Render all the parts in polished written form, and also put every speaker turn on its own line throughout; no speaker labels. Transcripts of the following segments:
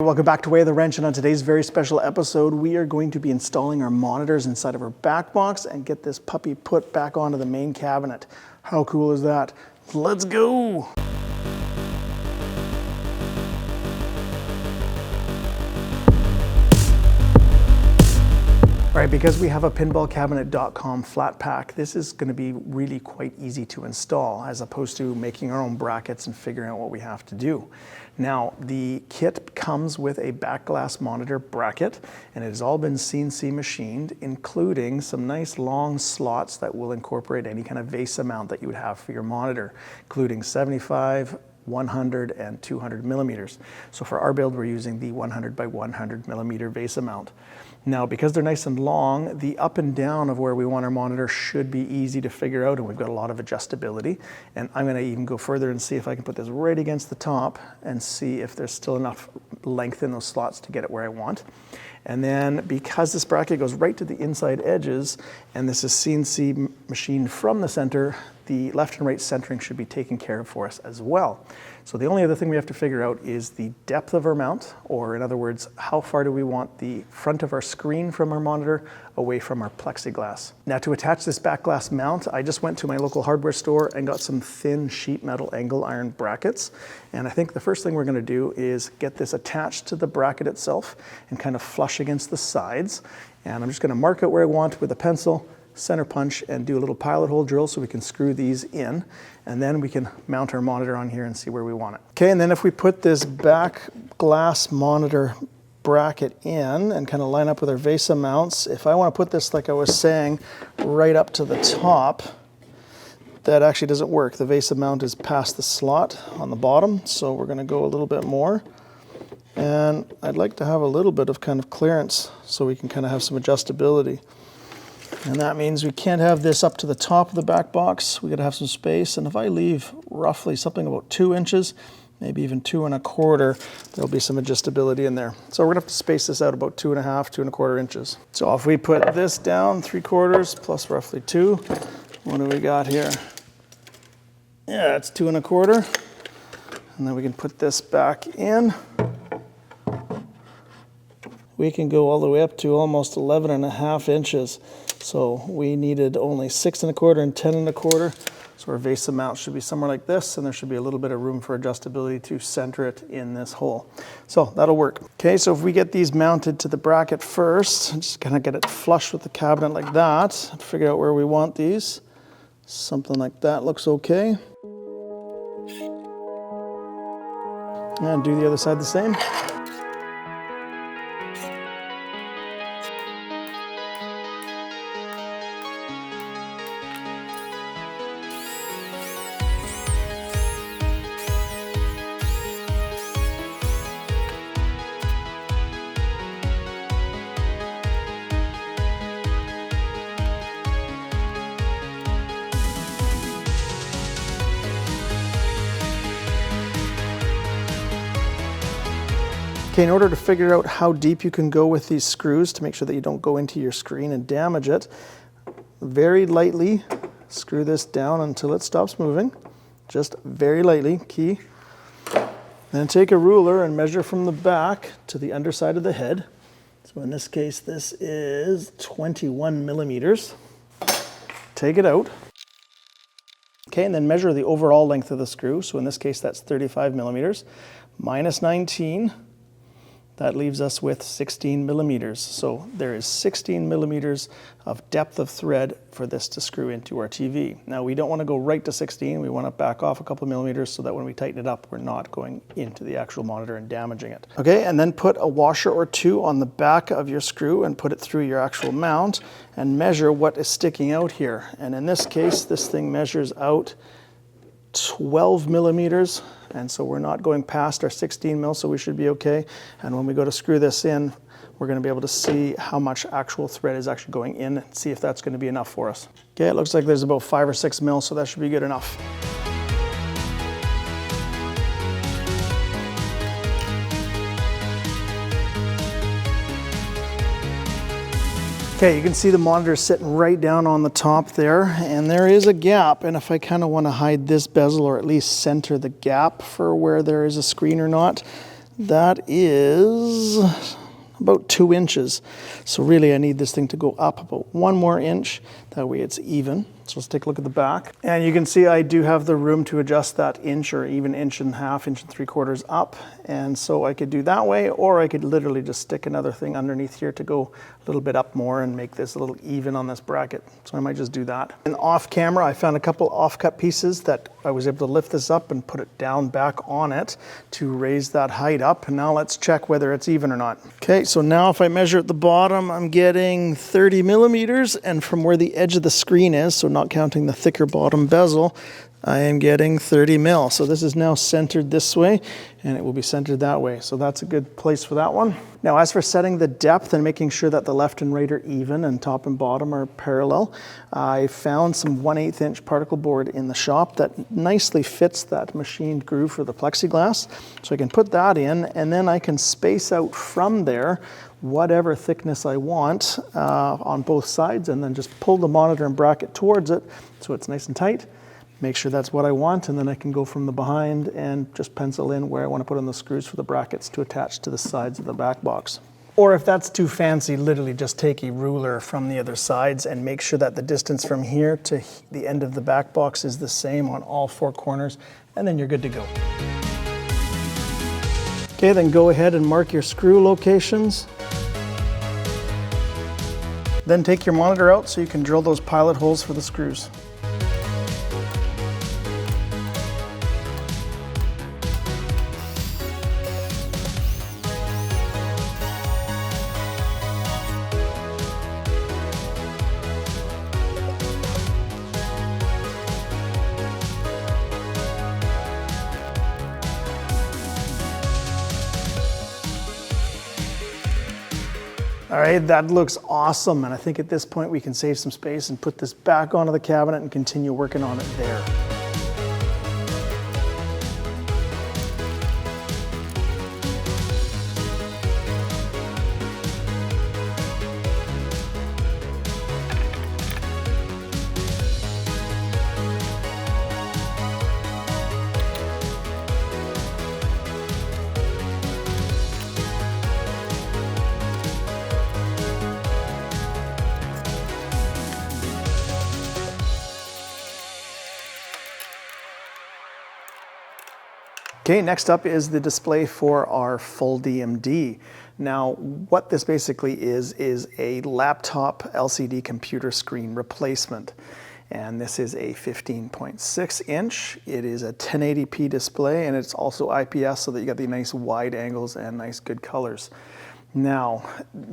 Welcome back to Way of the Wrench, and on today's very special episode, we are going to be installing our monitors inside of our Backbox and get this puppy put back onto the main cabinet. How cool is that? Let's go! All right, because we have a pinballcabinet.com Flatpack, this is going to be really quite easy to install as opposed to making our own brackets and figuring out what we have to do. Now, the kit comes with a Backglass monitor bracket, and it has all been CNC machined, including some nice long slots that will incorporate any kind of vase mount that you would have for your monitor, including 75, 100 and 200 millimeters. So for our build, we're using the 100 by 100 millimeter vase mount. Now, because they're nice and long, the up and down of where we want our monitor should be easy to figure out, and we've got a lot of adjustability. And I'm gonna even go further and see if I can put this right against the top and see if there's still enough length in those slots to get it where I want. And then because this bracket goes right to the inside edges, and this is CNC machined from the center, the left and right centering should be taken care of for us as well. So the only other thing we have to figure out is the depth of our mount, or in other words, how far do we want the front of our screen from our monitor away from our plexiglass. Now, to attach this Backglass mount, I just went to my local hardware store and got some thin sheet metal angle iron brackets. And I think the first thing we're gonna do is get this attached to the bracket itself and kind of flush against the sides. And I'm just gonna mark out where I want with a pencil, center punch, and do a little pilot hole drill so we can screw these in, and then we can mount our monitor on here and see where we want it. Okay, and then if we put this Backglass monitor bracket in and kind of line up with our VESA mounts, if I want to put this, like I was saying, right up to the top, that actually doesn't work. The VESA mount is past the slot on the bottom, so we're going to go a little bit more. And I'd like to have a little bit of kind of clearance so we can kind of have some adjustability. And that means we can't have this up to the top of the Backbox. We got to have some space. And if I leave roughly something about 2 inches, maybe even 2 1/4, there'll be some adjustability in there. So we're gonna have to space this out about 2 1/2, 2 1/4 inches. So if we put this down 3/4 plus roughly 2, what do we got here? Yeah, it's 2 1/4. And then we can put this back in. We can go all the way up to almost 11 1/2 inches. So we needed only 6 1/4 and 10 1/4. So our VESA mount should be somewhere like this, and there should be a little bit of room for adjustability to center it in this hole. So that'll work. Okay, so if we get these mounted to the bracket first, just kind of get it flush with the cabinet like that, figure out where we want these. Something like that looks okay. And do the other side the same. Okay, in order to figure out how deep you can go with these screws to make sure that you don't go into your screen and damage it, very lightly screw this down until it stops moving. Just very lightly, key. Then take a ruler and measure from the back to the underside of the head. So in this case, this is 21 millimeters. Take it out. Okay, and then measure the overall length of the screw. So in this case, that's 35 millimeters minus 19. That leaves us with 16 millimeters. So there is 16 millimeters of depth of thread for this to screw into our TV. Now we don't want to go right to 16. We want to back off a couple millimeters so that when we tighten it up, we're not going into the actual monitor and damaging it. Okay, and then put a washer or two on the back of your screw and put it through your actual mount and measure what is sticking out here. And in this case, this thing measures out 12 millimeters. And so we're not going past our 16 mil, so we should be okay. And when we go to screw this in, we're going to be able to see how much actual thread is actually going in and see if that's going to be enough for us. Okay, it looks like there's about 5 or 6 mil, so that should be good enough. Okay, you can see the monitor sitting right down on the top there, and there is a gap, and if I kind of want to hide this bezel or at least center the gap for where there is a screen or not, that is about 2 inches. So really I need this thing to go up about 1 more inch. That way it's even. So let's take a look at the back. And you can see I do have the room to adjust that inch or even 1.5 inches, 1.75 inches up. And so I could do that way, or I could literally just stick another thing underneath here to go a little bit up more and make this a little even on this bracket. So I might just do that. And off camera, I found a couple offcut pieces that I was able to lift this up and put it down back on it to raise that height up. And now let's check whether it's even or not. Okay, so now if I measure at the bottom, I'm getting 30 millimeters, and from where the edge of the screen is, so not counting the thicker bottom bezel, I am getting 30 mil. So this is now centered this way, and it will be centered that way. So that's a good place for that one. Now, as for setting the depth and making sure that the left and right are even and top and bottom are parallel, I found some 1/8 inch particle board in the shop that nicely fits that machined groove for the plexiglass. So I can put that in, and then I can space out from there whatever thickness I want on both sides, and then just pull the monitor and bracket towards it so it's nice and tight. Make sure that's what I want, and then I can go from the behind and just pencil in where I want to put on the screws for the brackets to attach to the sides of the back box. Or if that's too fancy, literally just take a ruler from the other sides and make sure that the distance from here to the end of the back box is the same on all 4 corners, and then you're good to go. Okay, then go ahead and mark your screw locations. Then take your monitor out so you can drill those pilot holes for the screws. All right, that looks awesome, and I think at this point we can save some space and put this back onto the cabinet and continue working on it there. Okay, next up is the display for our full DMD. Now, what this basically is a laptop LCD computer screen replacement. And this is a 15.6 inch. It is a 1080p display, and it's also IPS so that you got the nice wide angles and nice good colors. Now,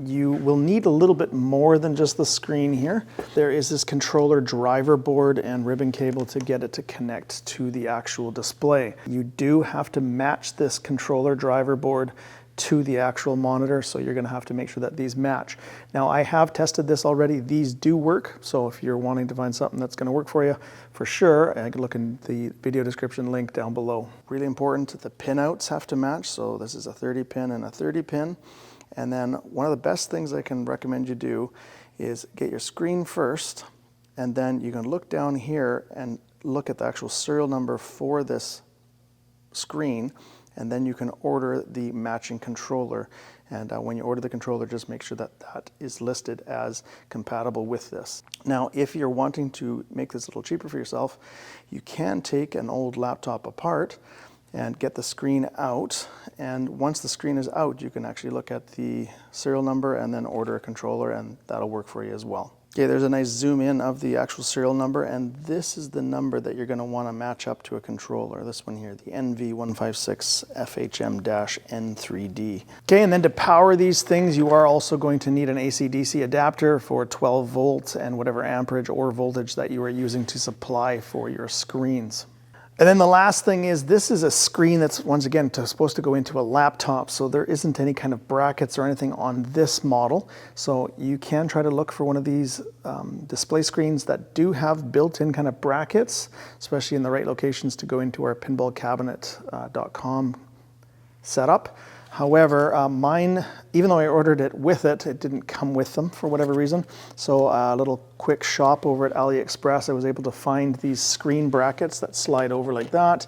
you will need a little bit more than just the screen here. There is this controller driver board and ribbon cable to get it to connect to the actual display. You do have to match this controller driver board to the actual monitor, so you're gonna have to make sure that these match. Now, I have tested this already. These do work, so if you're wanting to find something that's gonna work for you, for sure, I can look in the video description link down below. Really important, the pinouts have to match, so this is a 30 pin and a 30 pin. And then one of the best things I can recommend you do is get your screen first, and then you can look down here and look at the actual serial number for this screen, and then you can order the matching controller. And when you order the controller, just make sure that that is listed as compatible with this. Now, if you're wanting to make this a little cheaper for yourself, you can take an old laptop apart and get the screen out, and once the screen is out, you can actually look at the serial number and then order a controller, and that'll work for you as well. Okay, there's a nice zoom in of the actual serial number, and this is the number that you're gonna wanna match up to a controller. This one here, the NV156FHM-N3D. Okay, and then to power these things, you are also going to need an AC/DC adapter for 12 volts and whatever amperage or voltage that you are using to supply for your screens. And then the last thing is, this is a screen that's, once again, supposed to go into a laptop, so there isn't any kind of brackets or anything on this model. So you can try to look for one of these display screens that do have built-in kind of brackets, especially in the right locations to go into our pinballcabinet.com setup. However, mine, even though I ordered it with it, it didn't come with them for whatever reason. So a little quick shop over at AliExpress, I was able to find these screen brackets that slide over like that.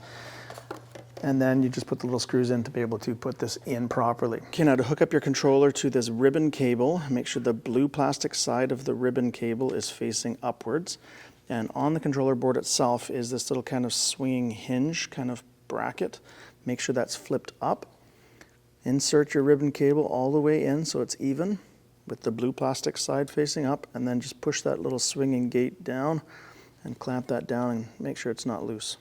and then you just put the little screws in to be able to put this in properly. Okay, now to hook up your controller to this ribbon cable, make sure the blue plastic side of the ribbon cable is facing upwards. And on the controller board itself is this little kind of swinging hinge kind of bracket. Make sure that's flipped up. Insert your ribbon cable all the way in so it's even with the blue plastic side facing up, and then just push that little swinging gate down and clamp that down and make sure it's not loose.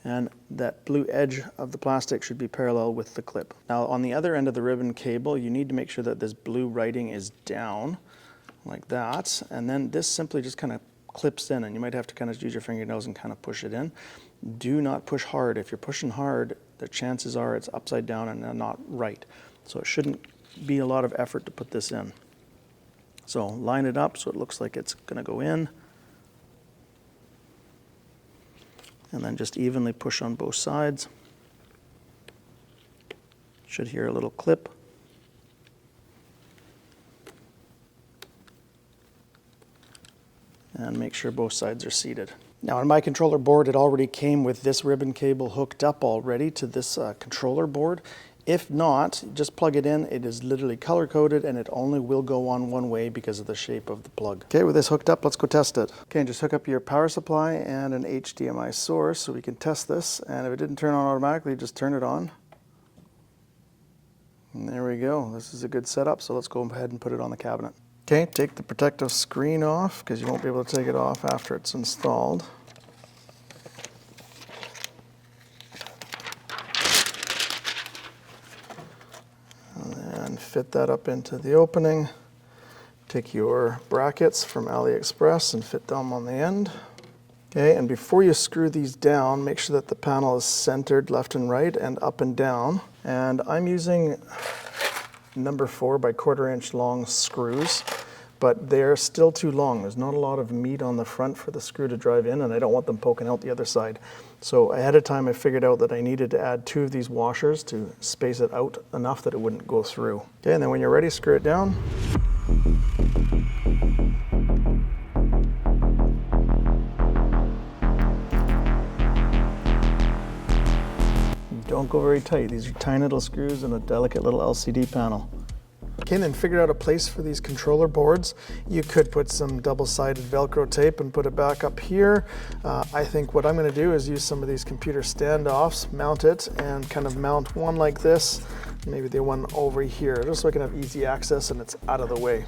And that blue edge of the plastic should be parallel with the clip. Now on the other end of the ribbon cable, you need to make sure that this blue writing is down like that, and then this simply just kind of clips in, and you might have to kind of use your fingernails and kind of push it in. Do not push hard. If you're pushing hard, the chances are it's upside down and not right. So it shouldn't be a lot of effort to put this in. So line it up so it looks like it's going to go in. And then just evenly push on both sides. Should hear a little clip. And make sure both sides are seated. Now on my controller board, it already came with this ribbon cable hooked up already to this controller board. If not, just plug it in. It is literally color coded and it only will go on one way because of the shape of the plug. Okay, with this hooked up, let's go test it. Okay, and just hook up your power supply and an HDMI source so we can test this. And if it didn't turn on automatically, just turn it on. And there we go. This is a good setup, so let's go ahead and put it on the cabinet. Okay, take the protective screen off because you won't be able to take it off after it's installed. And fit that up into the opening. Take your brackets from AliExpress and fit them on the end. Okay, and before you screw these down, make sure that the panel is centered left and right and up and down. And I'm using number 4 by 1/4 inch long screws, but they're still too long. There's not a lot of meat on the front for the screw to drive in, and I don't want them poking out the other side. So ahead of time I figured out that I needed to add 2 of these washers to space it out enough that it wouldn't go through. Okay, and then when you're ready, screw it down. Don't go very tight. These are tiny little screws and a delicate little LCD panel. Okay, and then figured out a place for these controller boards. You could put some double-sided Velcro tape and put it back up here. I think what I'm going to do is use some of these computer standoffs, mount it, and kind of mount one like this, maybe the one over here, just so I can have easy access and it's out of the way.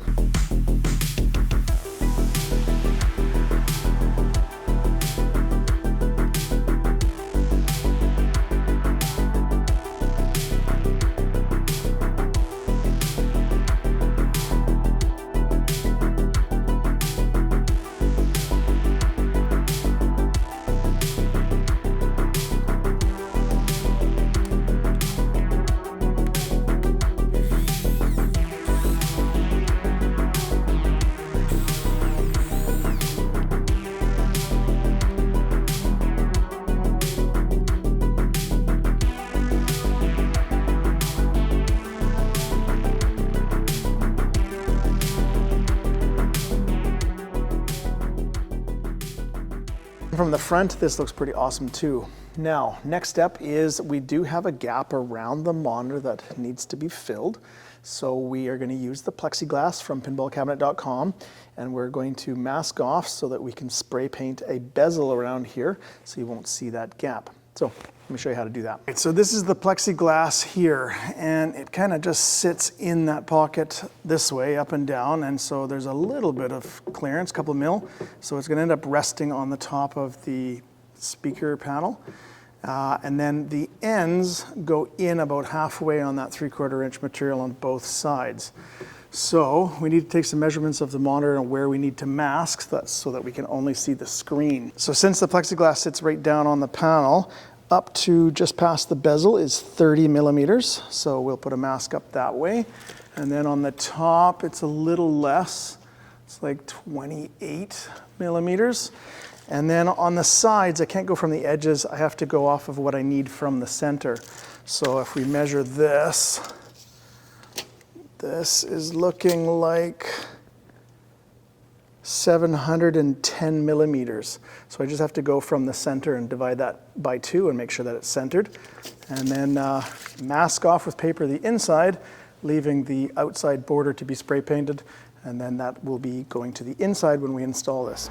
From the front, this looks pretty awesome too. Now, next step is we do have a gap around the monitor that needs to be filled. So we are going to use the plexiglass from pinballcabinet.com, and we're going to mask off so that we can spray paint a bezel around here so you won't see that gap. So let me show you how to do that. Right, so this is the plexiglass here, and it kind of just sits in that pocket this way, up and down, and so there's a little bit of clearance, a couple of mil, so it's going to end up resting on the top of the speaker panel. And then the ends go in about halfway on that 3/4 inch material on both sides. So we need to take some measurements of the monitor and where we need to mask that so that we can only see the screen. So since the plexiglass sits right down on the panel, up to just past the bezel is 30 millimeters. So we'll put a mask up that way. And then on the top, it's a little less. It's like 28 millimeters. And then on the sides, I can't go from the edges. I have to go off of what I need from the center. So if we measure this, this is looking like 710 millimeters. So I just have to go from the center and divide that by 2 and make sure that it's centered. And then mask off with paper the inside, leaving the outside border to be spray painted. And then that will be going to the inside when we install this.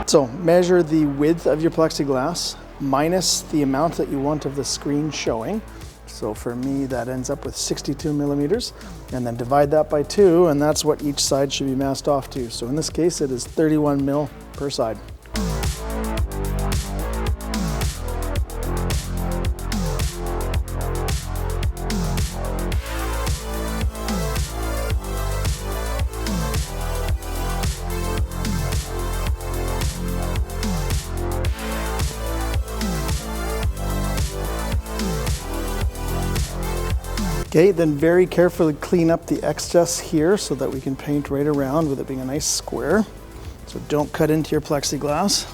So measure the width of your plexiglass minus the amount that you want of the screen showing. So for me, that ends up with 62 millimeters, and then divide that by 2, and that's what each side should be masked off to. So in this case, it is 31 mil per side. Okay, then very carefully clean up the excess here so that we can paint right around with it being a nice square. So don't cut into your plexiglass.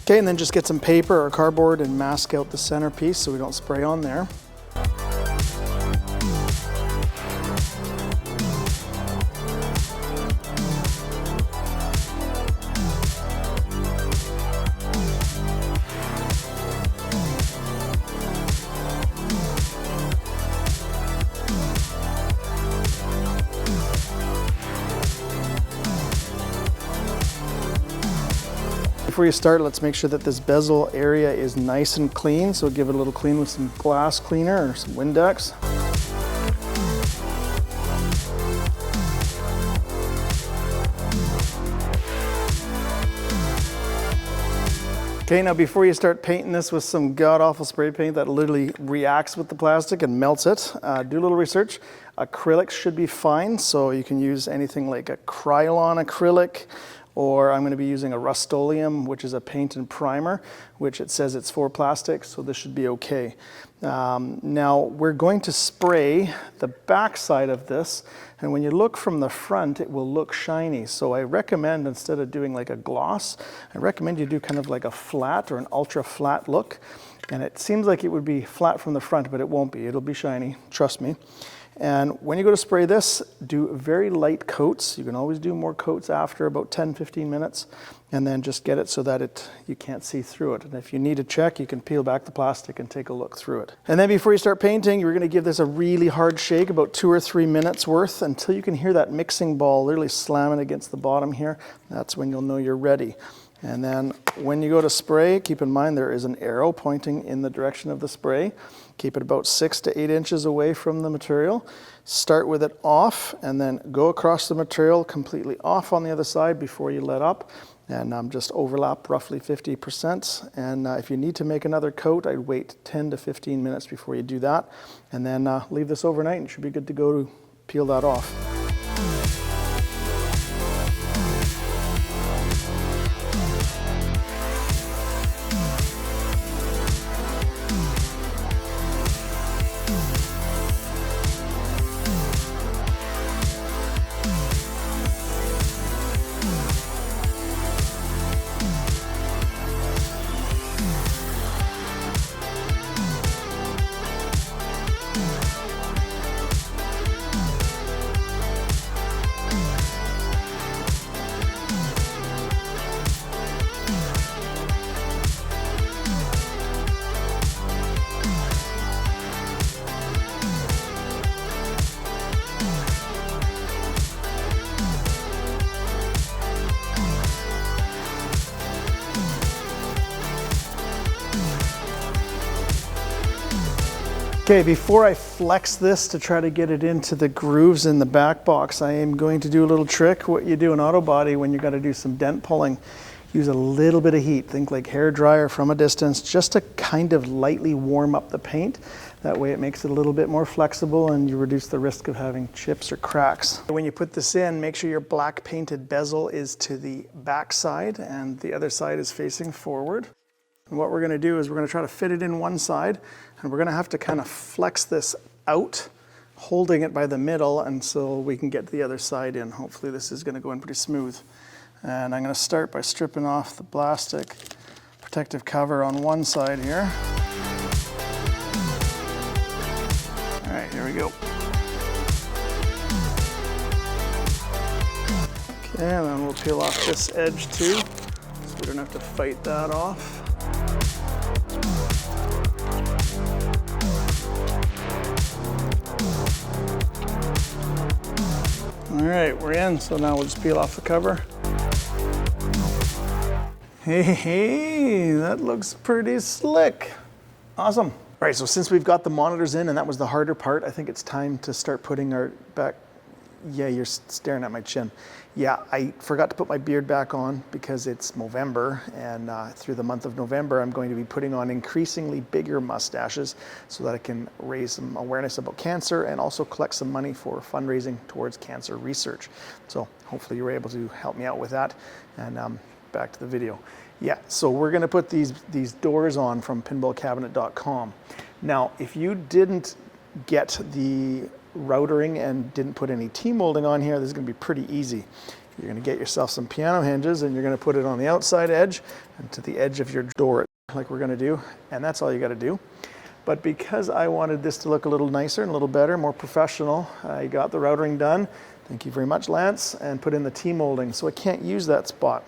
Okay, and then just get some paper or cardboard and mask out the centerpiece so we don't spray on there. Before you start, let's make sure that this bezel area is nice and clean. So give it a little clean with some glass cleaner or some Windex. Okay, now before you start painting this with some god-awful spray paint that literally reacts with the plastic and melts it, do a little research. Acrylics should be fine, so you can use anything like a Krylon acrylic, or I'm going to be using a Rust-Oleum, which is a paint and primer, which it says it's for plastic, so this should be okay. Now we're going to spray the back side of this, and when you look from the front, it will look shiny. So I recommend, instead of doing like a gloss, I recommend you do kind of like a flat or an ultra flat look. And it seems like it would be flat from the front, but it won't be. It'll be shiny, trust me. And when you go to spray this, do very light coats. You can always do more coats after about 10-15 minutes, and then just get it so that you can't see through it. And if you need to check, you can peel back the plastic and take a look through it. And then before you start painting, you're going to give this a really hard shake, about 2 or 3 minutes worth, until you can hear that mixing ball literally slamming against the bottom here. That's when you'll know you're ready. And then when you go to spray, keep in mind there is an arrow pointing in the direction of the spray. Keep it about 6 to 8 inches away from the material. Start with it off and then go across the material completely off on the other side before you let up. And just overlap roughly 50%. And if you need to make another coat, I'd wait 10 to 15 minutes before you do that. And then leave this overnight and you should be good to go to peel that off. Okay, before I flex this to try to get it into the grooves in the back box, I am going to do a little trick. What you do in auto body when you got to do some dent pulling, use a little bit of heat. Think like hair dryer from a distance, just to kind of lightly warm up the paint. That way it makes it a little bit more flexible and you reduce the risk of having chips or cracks. When you put this in, make sure your black painted bezel is to the back side and the other side is facing forward. And what we're going to do is we're going to try to fit it in one side, and we're going to have to kind of flex this out, holding it by the middle until we can get the other side in. Hopefully this is going to go in pretty smooth. And I'm going to start by stripping off the plastic protective cover on one side here. All right, here we go. Okay, and then we'll peel off this edge too, so we don't have to fight that off. All right, we're in, so now we'll just peel off the cover. Hey, that looks pretty slick. Awesome. All right, so since we've got the monitors in and that was the harder part, I think it's time to start putting our back. Yeah, you're staring at my chin. Yeah, I forgot to put my beard back on because it's Movember, and through the month of November, I'm going to be putting on increasingly bigger mustaches so that I can raise some awareness about cancer and also collect some money for fundraising towards cancer research. So hopefully you were able to help me out with that. And back to the video. Yeah, so we're going to put these doors on from pinballcabinet.com. Now, if you didn't get the routering and didn't put any T-molding on here, this is going to be pretty easy. You're going to get yourself some piano hinges and you're going to put it on the outside edge and to the edge of your door like we're going to do, and that's all you got to do. But because I wanted this to look a little nicer and a little better, more professional, I got the routering done. Thank you very much, Lance, and put in the T-molding. So I can't use that spot.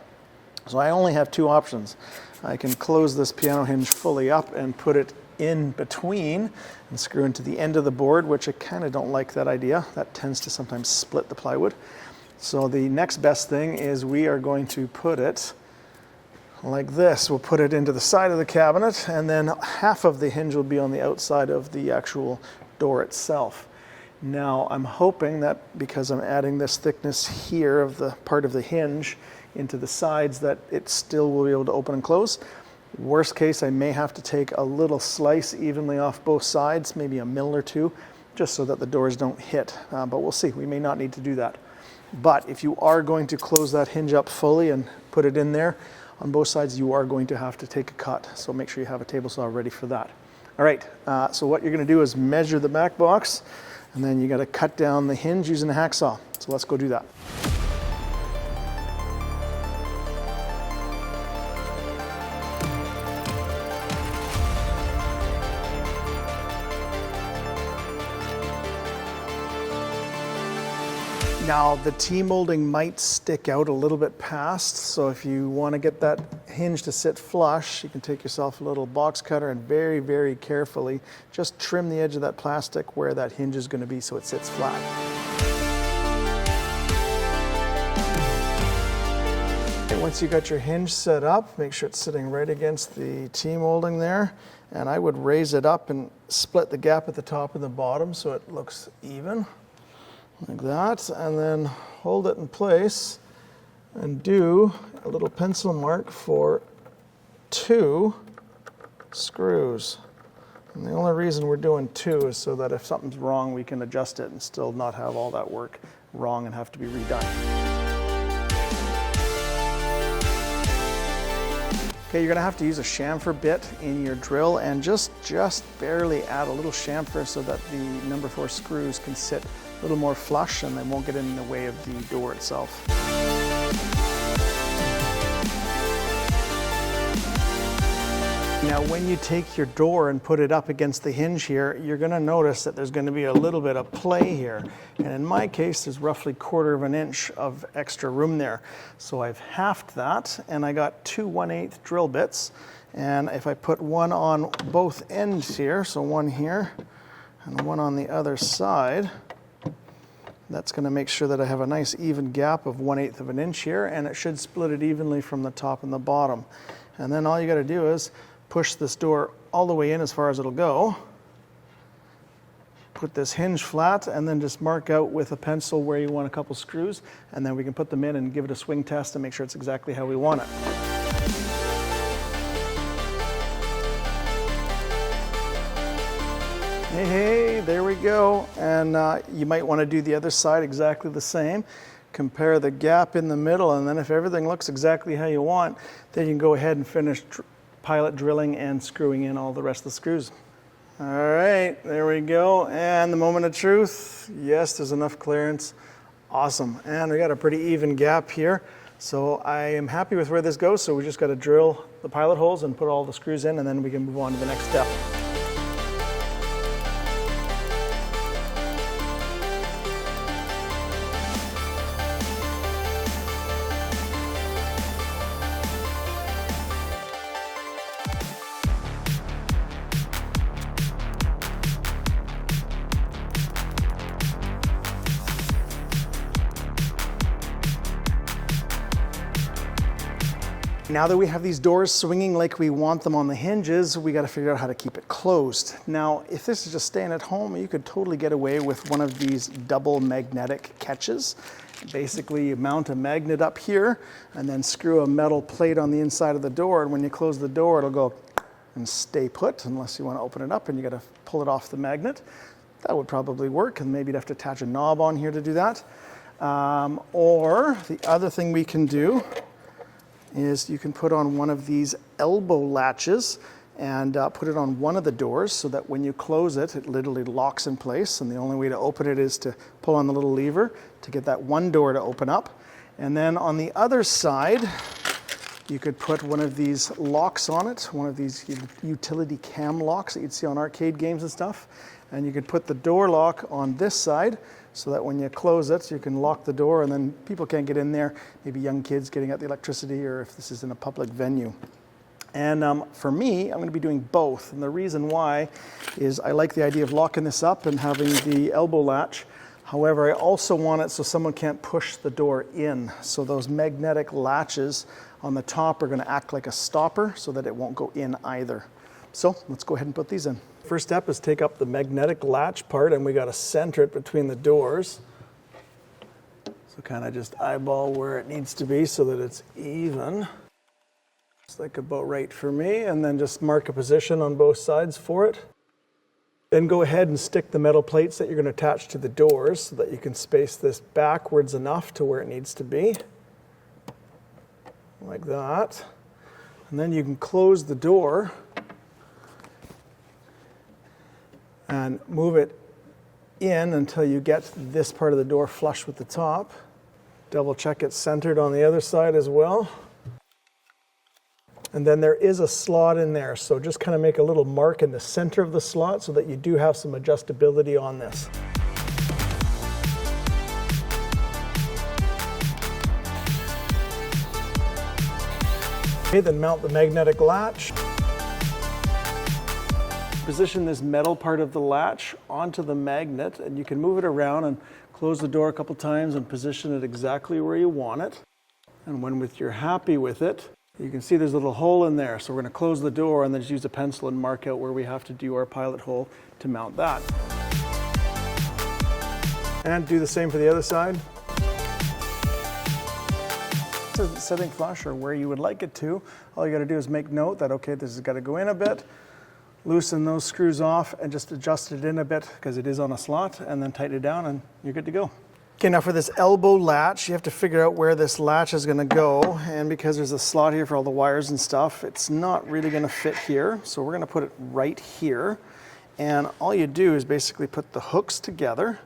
So I only have two options. I can close this piano hinge fully up and put it in between and screw into the end of the board, which I kind of don't like that idea. That tends to sometimes split the plywood. So the next best thing is we are going to put it like this. We'll put it into the side of the cabinet, and then half of the hinge will be on the outside of the actual door itself. Now I'm hoping that because I'm adding this thickness here of the part of the hinge into the sides, that it still will be able to open and close. Worst case, I may have to take a little slice evenly off both sides, maybe a mil or two, just so that the doors don't hit. But we'll see, we may not need to do that. But if you are going to close that hinge up fully and put it in there on both sides, you are going to have to take a cut. So make sure you have a table saw ready for that. All right, so what you're gonna do is measure the back box, and then you gotta cut down the hinge using a hacksaw. So let's go do that. Now the T-molding might stick out a little bit past, so if you want to get that hinge to sit flush, you can take yourself a little box cutter and very, very carefully just trim the edge of that plastic where that hinge is going to be so it sits flat. And once you got your hinge set up, make sure it's sitting right against the T-molding there, and I would raise it up and split the gap at the top and the bottom so it looks even. Like that, and then hold it in place and do a little pencil mark for 2 screws. And the only reason we're doing 2 is so that if something's wrong, we can adjust it and still not have all that work wrong and have to be redone. Okay, you're gonna have to use a chamfer bit in your drill and just barely add a little chamfer so that the number 4 screws can sit a little more flush and they won't get in the way of the door itself. Now when you take your door and put it up against the hinge here, you're going to notice that there's going to be a little bit of play here. And in my case, there's roughly 1/4 of an inch of extra room there. So I've halved that, and I got 2 1/8 drill bits. And if I put one on both ends here, so one here and one on the other side, that's going to make sure that I have a nice even gap of 1/8 of an inch here, and it should split it evenly from the top and the bottom. And then all you got to do is push this door all the way in as far as it'll go, put this hinge flat, and then just mark out with a pencil where you want a couple screws, and then we can put them in and give it a swing test and make sure it's exactly how we want it. Hey, there we go. And you might want to do the other side exactly the same. Compare the gap in the middle, and then if everything looks exactly how you want, then you can go ahead and finish pilot drilling and screwing in all the rest of the screws. All right, there we go. And the moment of truth. Yes, there's enough clearance. Awesome. And we got a pretty even gap here. So I am happy with where this goes. So we just got to drill the pilot holes and put all the screws in, and then we can move on to the next step. Now that we have these doors swinging like we want them on the hinges, we got to figure out how to keep it closed. Now, if this is just staying at home, you could totally get away with one of these double magnetic catches. Basically, you mount a magnet up here and then screw a metal plate on the inside of the door. And when you close the door, it'll go and stay put unless you want to open it up and you got to pull it off the magnet. That would probably work, and maybe you'd have to attach a knob on here to do that. Or the other thing we can do is you can put on one of these elbow latches and put it on one of the doors so that when you close it, it literally locks in place. And the only way to open it is to pull on the little lever to get that one door to open up. And then on the other side, you could put one of these locks on it, one of these utility cam locks that you'd see on arcade games and stuff. And you could put the door lock on this side so that when you close it, you can lock the door and then people can't get in there, maybe young kids getting at the electricity, or if this is in a public venue. And for me, I'm going to be doing both. And the reason why is I like the idea of locking this up and having the elbow latch. However, I also want it so someone can't push the door in. So those magnetic latches on the top are going to act like a stopper so that it won't go in either. So let's go ahead and put these in. First step is take up the magnetic latch part, and we got to center it between the doors. So kind of just eyeball where it needs to be so that it's even. It's like about right for me, and then just mark a position on both sides for it. Then go ahead and stick the metal plates that you're going to attach to the doors so that you can space this backwards enough to where it needs to be. Like that. And then you can close the door and move it in until you get this part of the door flush with the top. Double check it's centered on the other side as well. And then there is a slot in there, so just kind of make a little mark in the center of the slot so that you do have some adjustability on this. Okay, then mount the magnetic latch. Position this metal part of the latch onto the magnet, and you can move it around and close the door a couple times and position it exactly where you want it. And when you're happy with it, you can see there's a little hole in there. So we're going to close the door and then just use a pencil and mark out where we have to do our pilot hole to mount that. And do the same for the other side. Setting flush or where you would like it to, all you got to do is make note that, okay, this has got to go in a bit. Loosen those screws off and just adjust it in a bit because it is on a slot, and then tighten it down and you're good to go. Okay, now for this elbow latch, you have to figure out where this latch is going to go, and because there's a slot here for all the wires and stuff, it's not really going to fit here, so we're going to put it right here. And all you do is basically put the hooks together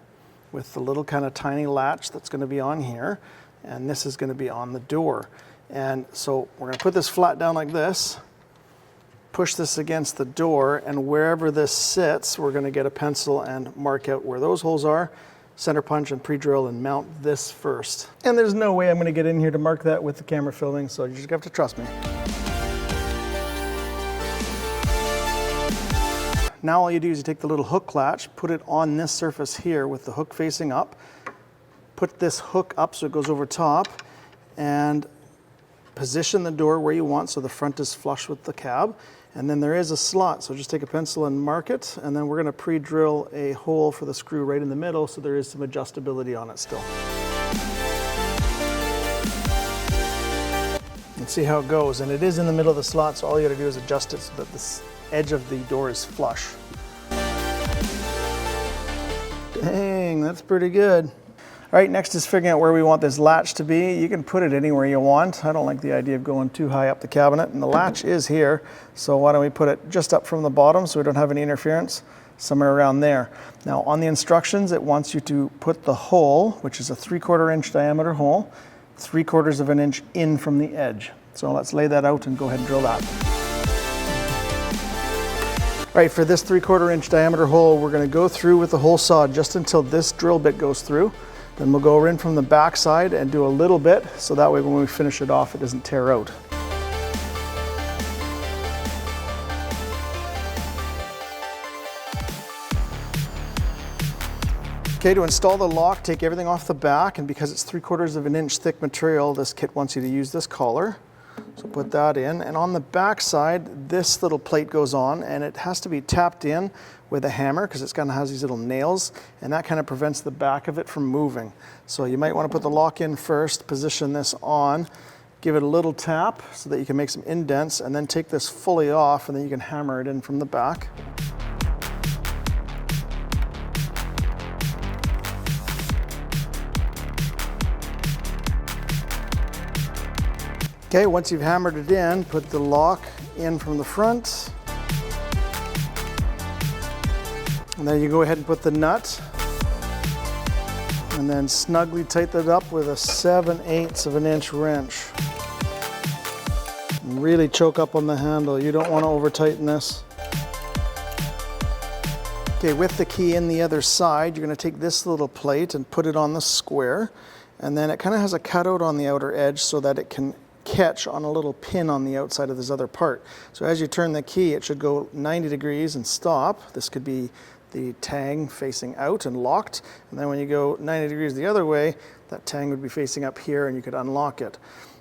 with the little kind of tiny latch that's going to be on here, and this is going to be on the door. And so we're going to put this flat down like this, push this against the door, and wherever this sits, we're going to get a pencil and mark out where those holes are, center punch and pre-drill and mount this first. And there's no way I'm going to get in here to mark that with the camera filming, so you just have to trust me. Now all you do is you take the little hook latch, put it on this surface here with the hook facing up, put this hook up so it goes over top, and position the door where you want so the front is flush with the cab. And then there is a slot, so just take a pencil and mark it, and then we're going to pre-drill a hole for the screw right in the middle so there is some adjustability on it still. And see how it goes, and it is in the middle of the slot, so all you got to do is adjust it so that the edge of the door is flush. Dang, that's pretty good. All right, next is figuring out where we want this latch to be. You can put it anywhere you want. I don't like the idea of going too high up the cabinet, and the latch is here, so why don't we put it just up from the bottom so we don't have any interference, somewhere around there. Now on the instructions, it wants you to put the hole, which is a 3/4 inch diameter hole, 3/4 of an inch in from the edge. So let's lay that out and go ahead and drill that. All right, for this 3/4 inch diameter hole, we're gonna go through with the hole saw just until this drill bit goes through. Then we'll go in from the back side and do a little bit, so that way when we finish it off, it doesn't tear out. Okay, to install the lock, take everything off the back, and because it's 3/4 of an inch thick material, this kit wants you to use this collar. So put that in, and on the back side, this little plate goes on, and it has to be tapped in with a hammer because it's kind of has these little nails, and that kind of prevents the back of it from moving. So you might want to put the lock in first, position this on, give it a little tap so that you can make some indents, and then take this fully off, and then you can hammer it in from the back. Okay, once you've hammered it in, put the lock in from the front. And then you go ahead and put the nut. And then snugly tighten it up with a 7/8 of an inch wrench. And really choke up on the handle. You don't want to over tighten this. Okay, with the key in the other side, you're going to take this little plate and put it on the square. And then it kind of has a cutout on the outer edge so that it can catch on a little pin on the outside of this other part. So as you turn the key, it should go 90 degrees and stop. This could be the tang facing out and locked. And then when you go 90 degrees the other way, that tang would be facing up here and you could unlock it.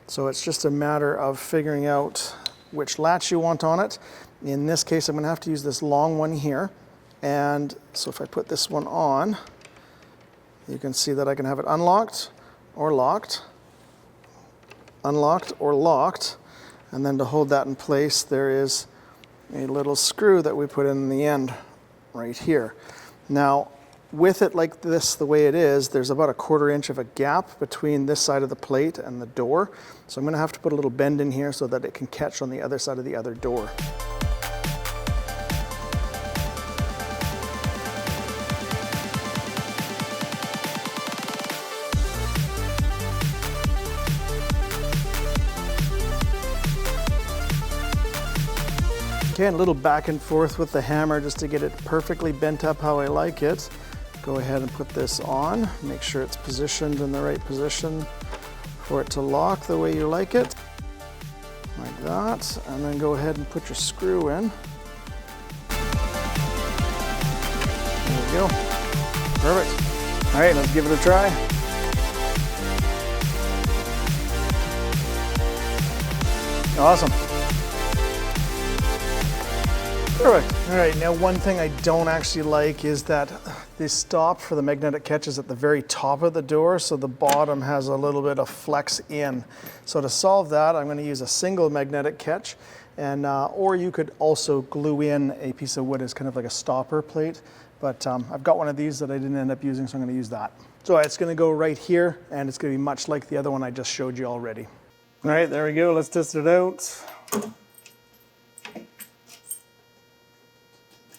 So it's just a matter of figuring out which latch you want on it. In this case, I'm going to have to use this long one here. And so if I put this one on, you can see that I can have it unlocked or locked. Unlocked or locked, and then to hold that in place there is a little screw that we put in the end right here. Now with it like this, the way it is, there's about 1/4 inch of a gap between this side of the plate and the door, so I'm going to have to put a little bend in here so that it can catch on the other side of the other door. Okay, and a little back and forth with the hammer just to get it perfectly bent up how I like it. Go ahead and put this on. Make sure it's positioned in the right position for it to lock the way you like it. Like that. And then go ahead and put your screw in. There we go. Perfect. All right, let's give it a try. Awesome. Perfect. All right, now one thing I don't actually like is that the stop for the magnetic catch is at the very top of the door, so the bottom has a little bit of flex in. So to solve that, I'm going to use a single magnetic catch, and or you could also glue in a piece of wood as kind of like a stopper plate, but I've got one of these that I didn't end up using, so I'm going to use that. So it's going to go right here, and it's going to be much like the other one I just showed you already. All right, there we go. Let's test it out.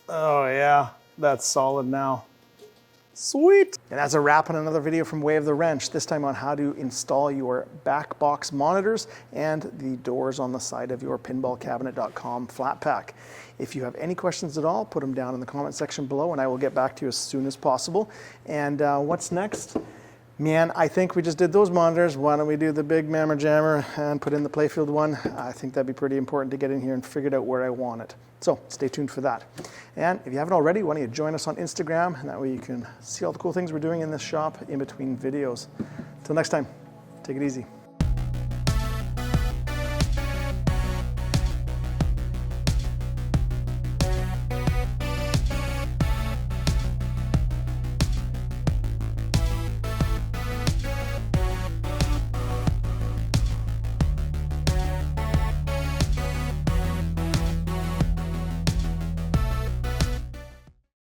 Oh yeah, that's solid now. Sweet. And that's a wrap on another video from Way of the Wrench, this time on how to install your Backbox monitors and the doors on the side of your pinballcabinet.com Flatpack. If you have any questions at all, put them down in the comment section below and I will get back to you as soon as possible. And what's next? Man, I think we just did those monitors. Why don't we do the big mammer jammer and put in the playfield one? I think that'd be pretty important to get in here and figure out where I want it. So stay tuned for that. And if you haven't already, why don't you join us on Instagram, and that way you can see all the cool things we're doing in this shop in between videos. Until next time, take it easy.